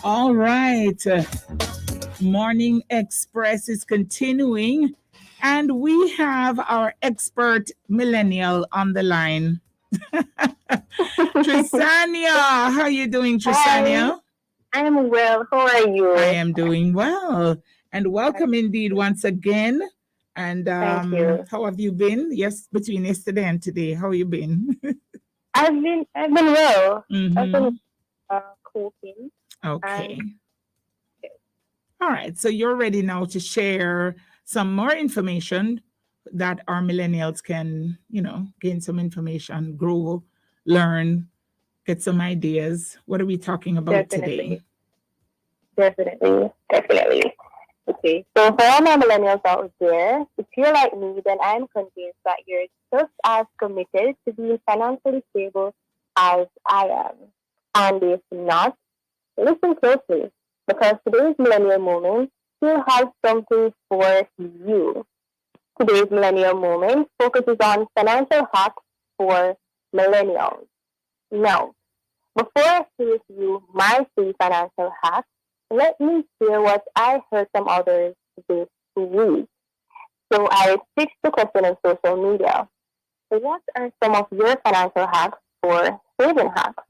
All right. Morning Express is continuing, and we have our expert millennial on the line. Trisanya, how are you doing, Hi, Trisanya? I'm well. How are I you? am doing well, and welcome indeed once again. And Thank you. how have you been? Yes, between yesterday and today, how you been? I've been well. I've been Mm-hmm. coping and Okay. All right. So you're ready now to share some more information that our millennials can, gain some information, grow, learn, get some ideas. What are we talking about today? definitely, definitely. Okay, so for all my millennials out there, if you're like me, then I'm convinced that you're just as committed to being financially stable as I am. And if not, listen closely, because today's millennial moment still has something for you. Today's Millennial Moment focuses on financial hacks for millennials. Now, before I share with you my three financial hacks, let me share what I heard from others this week. So I pitched the question on social media. What are some of your financial hacks for saving hacks?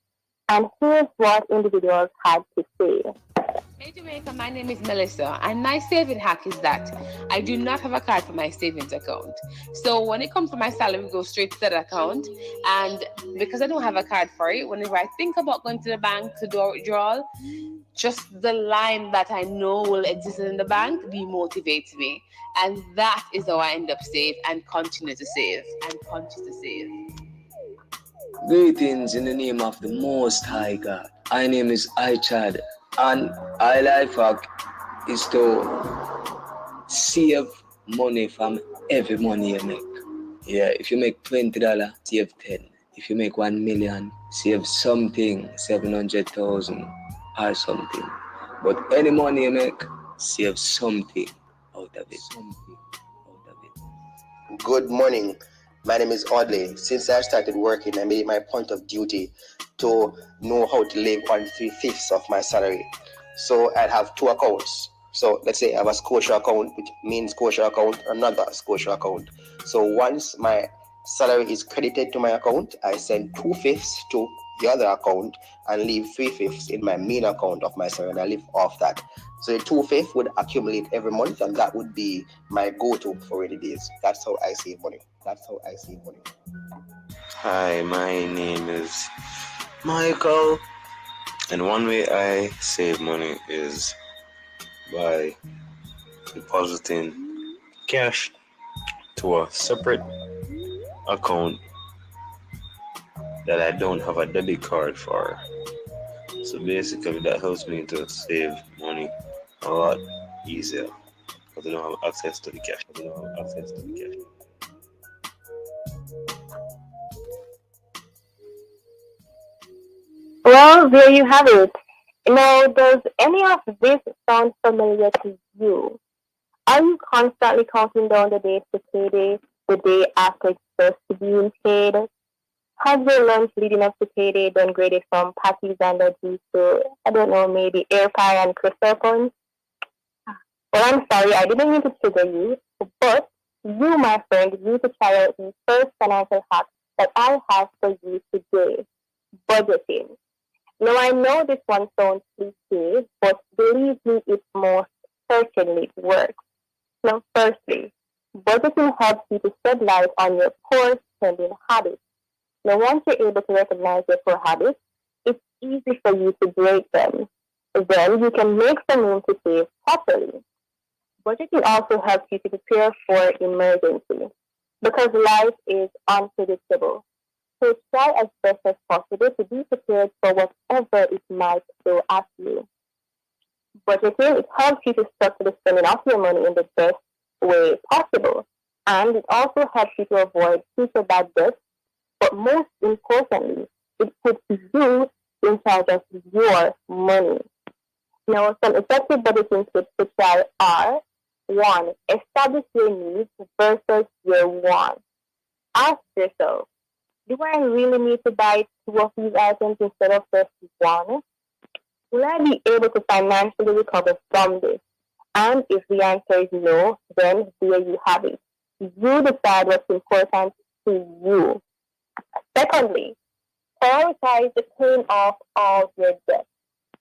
And here's what individuals had to say. Hey Jamaica, my name is Melissa, and my saving hack is that I do not have a card for my savings account. So when it comes to my salary, it goes straight to that account. And because I don't have a card for it, whenever I think about going to the bank to do a withdrawal, just the line that I know will exist in the bank demotivates me. And that is how I end up save and continue to save and continue to save. Greetings in the name of the Most High God. My name is Ichad, and I life hack is to save money from every money you make. Yeah, if you make $20, save 10. If you make 1 million, save something, 700,000 or something. But any money you make, save something out of it. Good morning. My name is Audley. Since I started working, I made it my point of duty to know how to live on 3/5 of my salary. So I'd have two accounts. So let's say I have a Scotia account, which means Scotia account, another Scotia account. So once my salary is credited to my account, I send 2/5 to the other account and leave 3/5 in my main account of my salary, and I live off that. So the 2/5 would accumulate every month, and that would be my go-to for rainy days. That's how I save money. Hi, my name is Michael, and one way I save money is by depositing cash to a separate account that I don't have a debit card for. So basically, that helps me to save money a lot easier because I don't have access to the cash. Well, there you have it. Now, does any of this sound familiar to you? Are you constantly counting down the days to payday, the day after it's supposed to be paid? Has your lunch leading up to payday downgraded from patties and veggies to, I don't know, maybe air pie and crystal cones? Well, I'm sorry, I didn't mean to trigger you, but you, my friend, need to try out the first financial hack that I have for you today: budgeting. Now, I know this one sounds cliche, but believe me, it most certainly works. Now, firstly, budgeting helps you to shed light on your poor spending habits. Now, once you're able to recognize your poor habits, it's easy for you to break them. Then you can make some room to save properly. Budgeting also helps you to prepare for emergency because life is unpredictable. So try as best as possible to be prepared for whatever it might throw at you. Budgeting, it helps you to structure the spending of your money in the best way possible. And it also helps you to avoid future bad debts. But most importantly, it puts you in charge of your money. Now, some effective budgeting tips to try are: one, establish your needs versus your wants. Ask yourself, do I really need to buy two of these items instead of just one? Will I be able to financially recover from this? And if the answer is no, then there you have it. You decide what's important to you. Secondly, prioritize the paying off all your debts.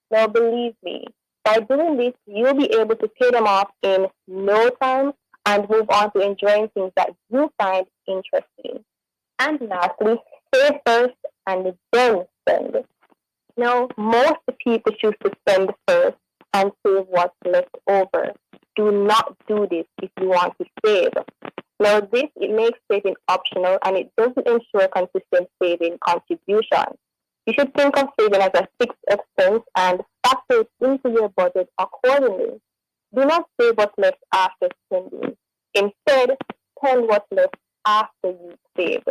Now, believe me, by doing this, you'll be able to pay them off in no time and move on to enjoying things that you find interesting. And lastly, save first and then spend. Now, most people choose to spend first and save what's left over. Do not do this if you want to save. Now, this it makes saving optional and it doesn't ensure consistent saving contribution. You should think of saving as a fixed expense and factor it into your budget accordingly. Do not save what's left after spending. Instead, spend what's left after you save.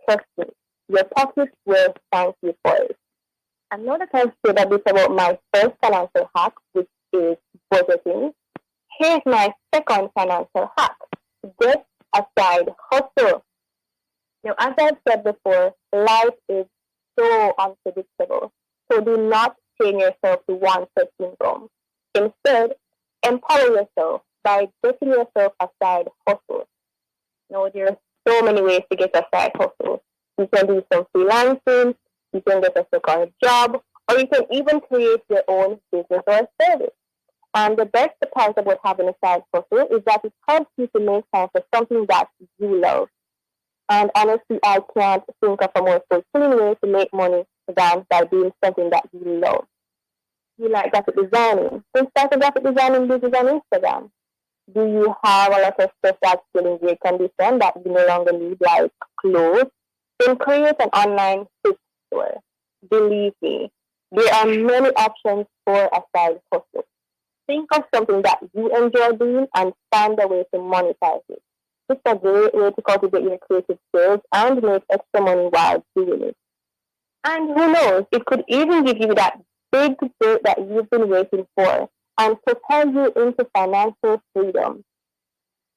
Trust me, your pockets will thank you for it. And now that I've said a bit about my first financial hack, which is budgeting, here's my second financial hack. Get a side hustle. Now, as I've said before, life is so unpredictable. So do not chain yourself to one such income. Instead, empower yourself by getting yourself a side hustle. Now, there are so many ways to get a side hustle. You can do some freelancing, you can get a second job, or you can even create your own business or service. And the best part about having a side hustle is that it helps you to make time for something that you love. And honestly, I can't think of a more fulfilling way to make money than by doing something that you love. You like graphic designing? Then start a graphic designing business on Instagram. Do you have a lot of stuff that's still in great condition that you no longer need, like clothes? Then create an online thrift store. Believe me, there are many options for a side hustle. Think of something that you enjoy doing and find a way to monetize it. It's a great way to cultivate your creative skills and make extra money while doing it. And who knows, it could even give you that big break that you've been waiting for and propel you into financial freedom.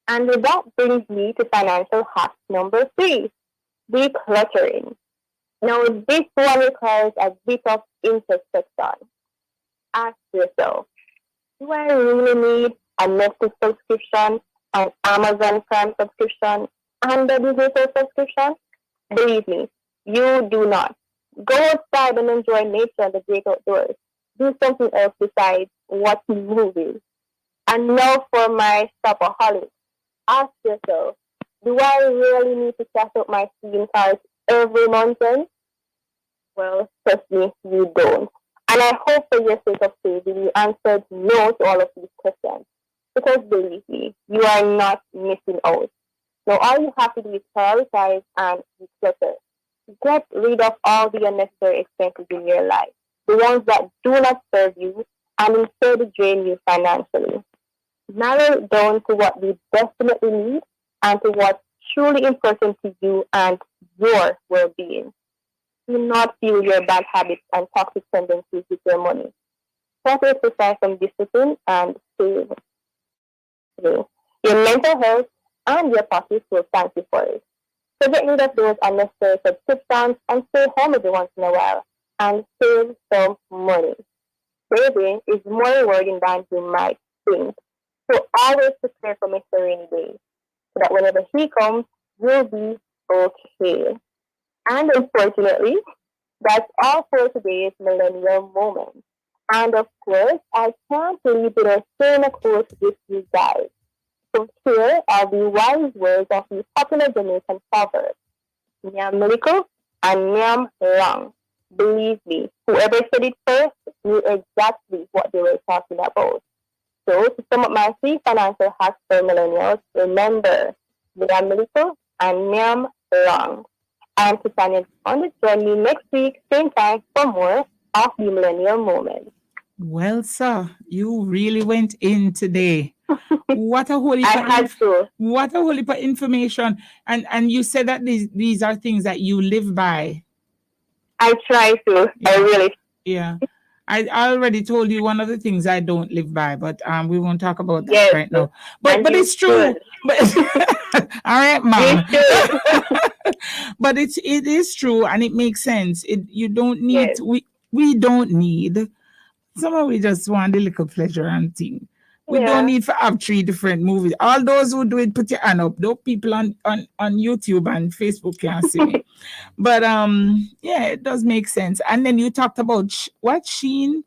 And that brings me to financial hack number 3, decluttering. Now, this one requires a bit of introspection. Ask yourself, do I really need a Netflix subscription, an Amazon Prime subscription, and a Disney Plus subscription? Believe me, you do not. Go outside and enjoy nature and the great outdoors. Do something else besides watching movies. And now for my shopaholic. Ask yourself, do I really need to cash out my student cards every month? Well, trust me, you don't. And I hope for your sake of saving, you answered no to all of these questions. Because believe me, you are not missing out. Now all you have to do is prioritize and declutter. Get rid of all the unnecessary expenses in your life, the ones that do not serve you and instead drain you financially. Narrow it down to what you definitely need and to what's truly important to you and your well-being. Do not fuel your bad habits and toxic tendencies with your money. Try to exercise some discipline and save. Your mental health and your pockets will thank you for it. So get rid of those unnecessary subscriptions and stay home every once in a while and save some money. Saving is more rewarding than you might think. So always prepare for Mr. Rainy Day so that whenever he comes, you'll be okay. And unfortunately, that's all for today's millennial moment. And of course, I can't leave without sharing a quote with you guys. So here are the wise words of the popular Jamaican proverb. Nyam little and nyam long. Believe me, whoever said it first knew exactly what they were talking about. So to sum up my 3 financial hacks for millennials, remember, nyam little and nyam long. I'm Trisanya Drummond. Join me next week, same time, for more of the Millennial Moment. Well, sir, you really went in today. What a whole heap I had to. what a whole heap of information. And you said that these are things that you live by. I try to. Yeah. I really. Yeah. I already told you one of the things I don't live by, but we won't talk about that Yes. right now. But And you it's true. should. But all right, mom. You should. But it is true and it makes sense. You don't need Yes. we don't need Some we just want a little pleasure and thing. We Yeah. don't need to have 3 different movies. All those who do it, put your hand up. Those people on YouTube and Facebook can't see me. But yeah, it does make sense. And then you talked about what Sheen,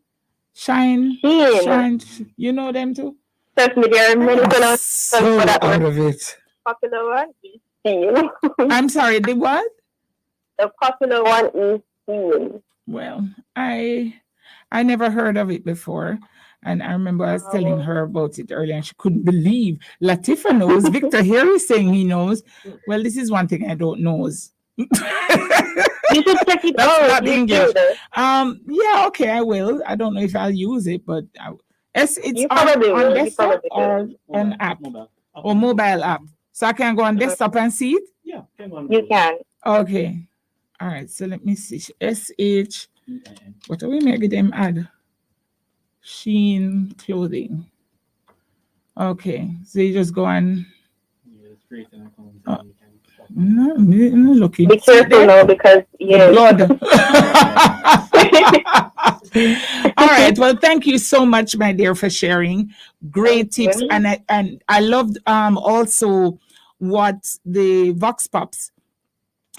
Shine, Sheen. you know them too? Trust me, there are many I'm pronunciations so for that out one. of it. Popular one is Sheen. I'm sorry, the what? The popular one is Sheen. Well, I never heard of it before. And I remember I was telling her about it earlier, and she couldn't believe. Latifa knows. Victor here is saying he knows. Well, this is one thing I don't know. You should check it That's out. not You English. should. Yeah, okay, I will. I don't know if I'll use it, but it's You on probably will. You desktop probably or will. an app or mobile app. So I can go on desktop and see it? You can. Okay. All right. So let me see. SH. What are we making them add? Sheen clothing. Okay. So you just go on. No, I'm looking. Be See it careful there? now because The blood. All right. Well, thank you so much, my dear, for sharing. Great Thank tips. you. And I loved also what the Vox Pops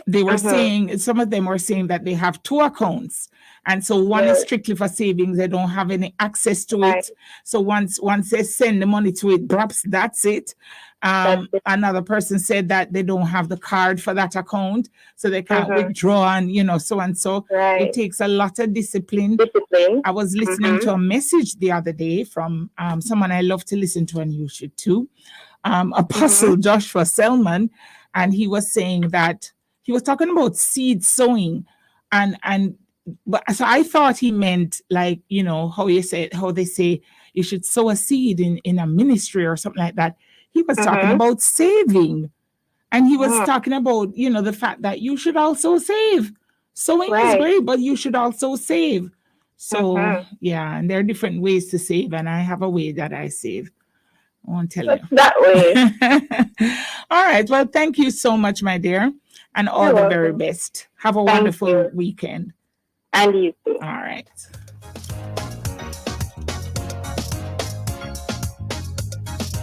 they were saying. Some of them were saying that they have 2 accounts, and so one is Yes. strictly for savings. They don't have any access to Right. it. So once they send the money to it, perhaps that's it. That's it. Another person said that they don't have the card for that account, so they can't withdraw, and so and so. Right. It takes a lot of discipline. Discipline. I was listening to a message the other day from someone I love to listen to, and you should too, Apostle Joshua Selman, and he was saying that he was talking about seed sowing, but so I thought he meant like how they say you should sow a seed in a ministry or something like that. He was talking about saving, and he was talking about the fact that you should also save. Sowing is great, but you should also save. So yeah, and there are different ways to save, and I have a way that I save. I won't tell you. That way. All right. Well, thank you so much, my dear, and all You're the very welcome. best. Have a Thank wonderful you. weekend. And you too. All right.